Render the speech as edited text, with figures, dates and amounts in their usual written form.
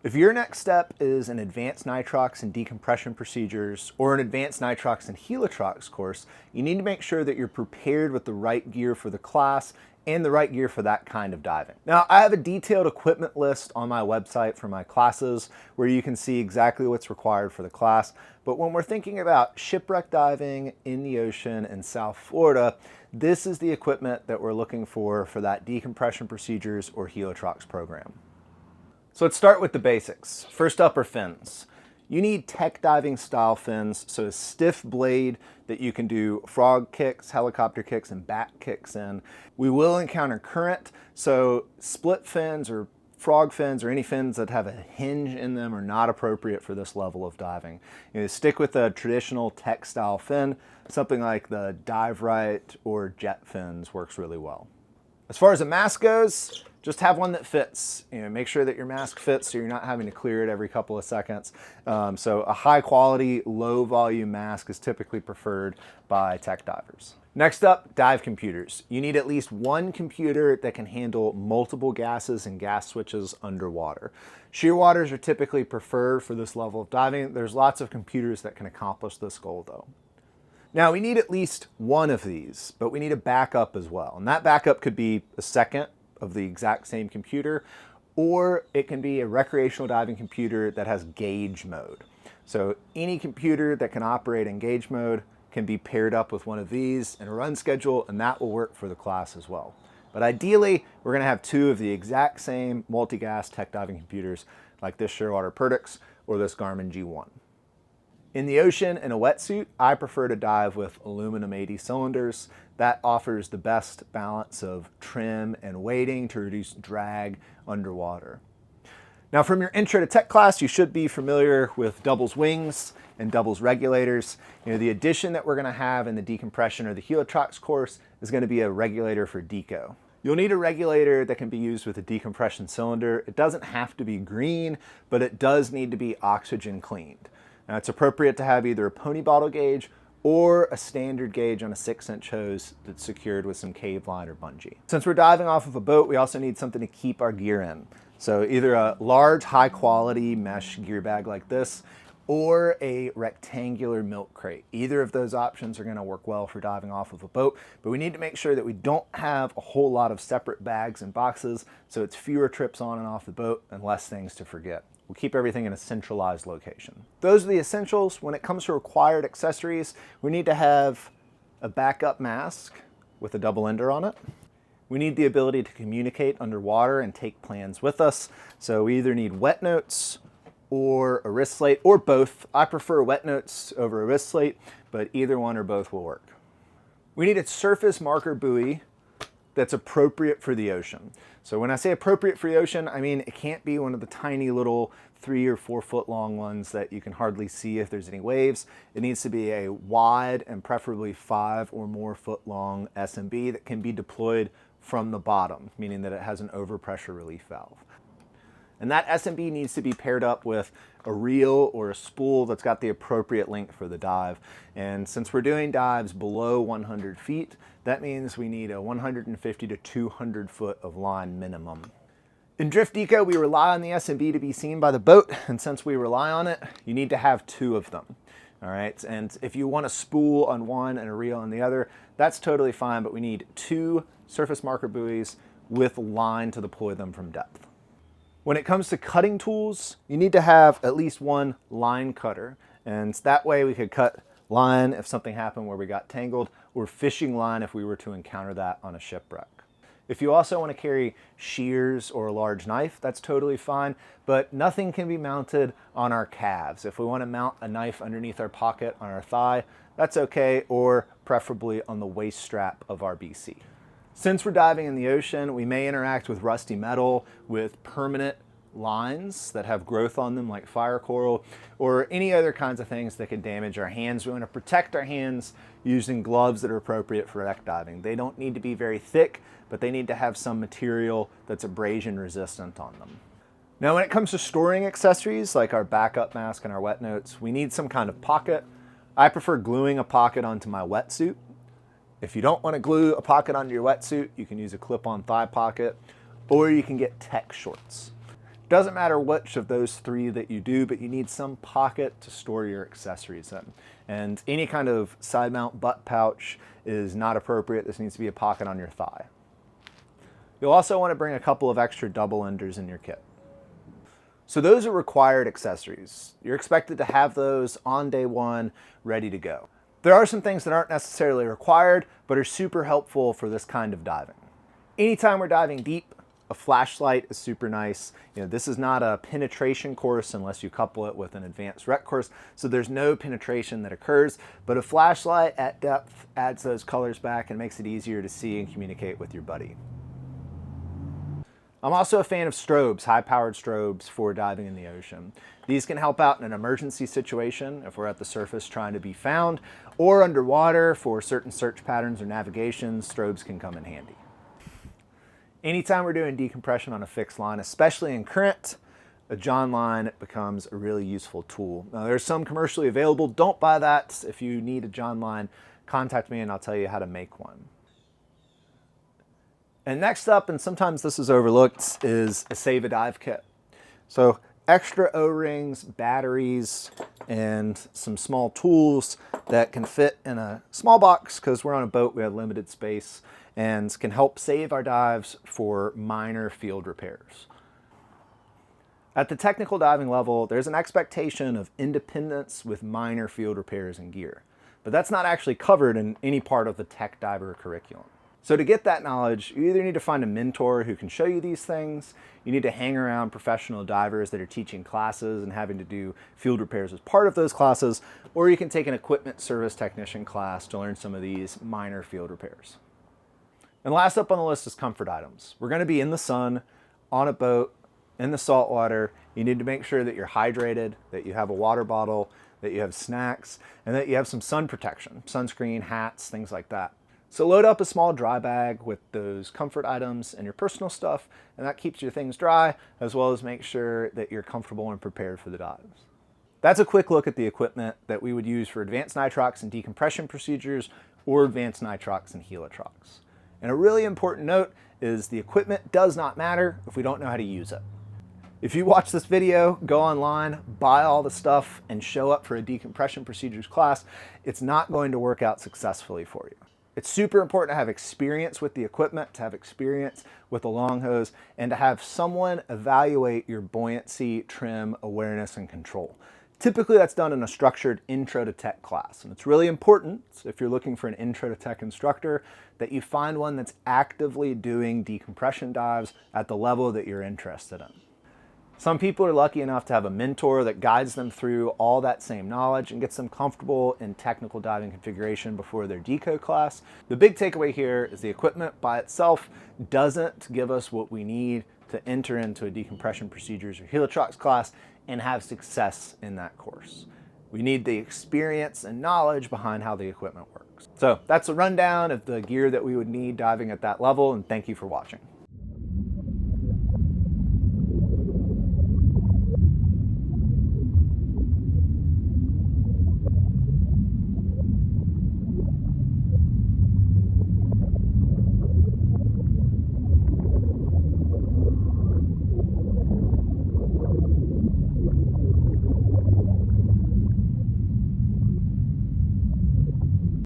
If your next step is an advanced nitrox and decompression procedures or an advanced nitrox and helitrox course, you need to make sure that you're prepared with the right gear for the class and the right gear for that kind of diving. Now, I have a detailed equipment list on my website for my classes where you can see exactly what's required for the class. But when we're thinking about shipwreck diving in the ocean in South Florida, this is the equipment that we're looking for that decompression procedures or helitrox program. So let's start with the basics. First up are fins. You need tech diving style fins, so a stiff blade that you can do frog kicks, helicopter kicks, and back kicks in. We will encounter current, so split fins or frog fins or any fins that have a hinge in them are not appropriate for this level of diving. Stick with a traditional tech style fin. Something like the Dive Right or jet fins works really well. As far as a mask goes, just have one that fits. Make sure that your mask fits so you're not having to clear it every couple of seconds. So a high quality, low volume mask is typically preferred by tech divers. Next up, dive computers. You need at least one computer that can handle multiple gases and gas switches underwater. Shear waters are typically preferred for this level of diving. There's lots of computers that can accomplish this goal though. Now we need at least one of these, but we need a backup as well. And that backup could be a second of the exact same computer, or it can be a recreational diving computer that has gauge mode. So any computer that can operate in gauge mode can be paired up with one of these in a run schedule, and that will work for the class as well. But ideally, we're gonna have two of the exact same multi-gas tech diving computers like this Shearwater Perdix or this Garmin G1. In the ocean, in a wetsuit, I prefer to dive with aluminum 80 cylinders. That offers the best balance of trim and weighting to reduce drag underwater. Now from your intro to tech class, you should be familiar with doubles wings and doubles regulators. The addition that we're gonna have in the decompression or the helitrox course is gonna be a regulator for Deco. You'll need a regulator that can be used with a decompression cylinder. It doesn't have to be green, but it does need to be oxygen cleaned. Now it's appropriate to have either a pony bottle gauge or a standard gauge on a 6-inch hose that's secured with some cave line or bungee. Since we're diving off of a boat, we also need something to keep our gear in. So either a large high quality mesh gear bag like this or a rectangular milk crate. Either of those options are gonna work well for diving off of a boat, but we need to make sure that we don't have a whole lot of separate bags and boxes so it's fewer trips on and off the boat and less things to forget. We'll keep everything in a centralized location. Those are the essentials. When it comes to required accessories, we need to have a backup mask with a double ender on it. We need the ability to communicate underwater and take plans with us. So we either need wet notes or a wrist slate, or both. I prefer wet notes over a wrist slate, but either one or both will work. We need a surface marker buoy that's appropriate for the ocean. So when I say appropriate for the ocean, I mean it can't be one of the tiny little 3 or 4 foot long ones that you can hardly see if there's any waves. It needs to be a wide and preferably 5 or more foot long SMB that can be deployed from the bottom, meaning that it has an overpressure relief valve. And that SMB needs to be paired up with a reel or a spool that's got the appropriate length for the dive. And since we're doing dives below 100 feet, that means we need a 150 to 200 foot of line minimum. In Drift Deco, we rely on the SMB to be seen by the boat. And since we rely on it, you need to have 2 of them. All right, and if you want a spool on one and a reel on the other, that's totally fine, but we need 2 surface marker buoys with line to deploy them from depth. When it comes to cutting tools, you need to have at least one line cutter. And that way we could cut line if something happened where we got tangled, or fishing line if we were to encounter that on a shipwreck. If you also want to carry shears or a large knife, that's totally fine, but nothing can be mounted on our calves. If we want to mount a knife underneath our pocket on our thigh, that's okay, or preferably on the waist strap of our BC. Since we're diving in the ocean, we may interact with rusty metal, with permanent lines that have growth on them like fire coral, or any other kinds of things that can damage our hands. We want to protect our hands using gloves that are appropriate for wreck diving. They don't need to be very thick, but they need to have some material that's abrasion resistant on them. Now when it comes to storing accessories like our backup mask and our wet notes, we need some kind of pocket. I prefer gluing a pocket onto my wetsuit. If you don't want to glue a pocket onto your wetsuit, you can use a clip-on thigh pocket, or you can get tech shorts. Doesn't matter which of those three that you do, but you need some pocket to store your accessories in. And any kind of side mount butt pouch is not appropriate. This needs to be a pocket on your thigh. You'll also want to bring a couple of extra double enders in your kit. So those are required accessories. You're expected to have those on day one, ready to go. There are some things that aren't necessarily required, but are super helpful for this kind of diving. Anytime we're diving deep, a flashlight is super nice. This is not a penetration course unless you couple it with an advanced rec course, so there's no penetration that occurs, but a flashlight at depth adds those colors back and makes it easier to see and communicate with your buddy. I'm also a fan of strobes, high-powered strobes for diving in the ocean. These can help out in an emergency situation if we're at the surface trying to be found, or underwater for certain search patterns or navigation, strobes can come in handy. Anytime we're doing decompression on a fixed line, especially in current, a John line becomes a really useful tool. Now, there's some commercially available. Don't buy that. If you need a John line, contact me and I'll tell you how to make one. And next up, and sometimes this is overlooked, is a Save a Dive kit. So extra O-rings, batteries, and some small tools that can fit in a small box because we're on a boat, we have limited space, and can help save our dives for minor field repairs. At the technical diving level, there's an expectation of independence with minor field repairs and gear, but that's not actually covered in any part of the tech diver curriculum. So to get that knowledge, you either need to find a mentor who can show you these things, you need to hang around professional divers that are teaching classes and having to do field repairs as part of those classes, or you can take an equipment service technician class to learn some of these minor field repairs. And last up on the list is comfort items. We're going to be in the sun, on a boat, in the salt water. You need to make sure that you're hydrated, that you have a water bottle, that you have snacks, and that you have some sun protection, sunscreen, hats, things like that. So load up a small dry bag with those comfort items and your personal stuff, and that keeps your things dry, as well as make sure that you're comfortable and prepared for the dives. That's a quick look at the equipment that we would use for advanced nitrox and decompression procedures or advanced nitrox and helitrox. And a really important note is the equipment does not matter if we don't know how to use it. If you watch this video, go online, buy all the stuff, and show up for a decompression procedures class, it's not going to work out successfully for you. It's super important to have experience with the equipment, to have experience with the long hose, and to have someone evaluate your buoyancy, trim, awareness, and control. Typically that's done in a structured intro to tech class. And it's really important, if you're looking for an intro to tech instructor, that you find one that's actively doing decompression dives at the level that you're interested in. Some people are lucky enough to have a mentor that guides them through all that same knowledge and gets them comfortable in technical diving configuration before their Deco class. The big takeaway here is the equipment by itself doesn't give us what we need to enter into a decompression procedures or helitrox class and have success in that course. We need the experience and knowledge behind how the equipment works. So that's a rundown of the gear that we would need diving at that level, and thank you for watching.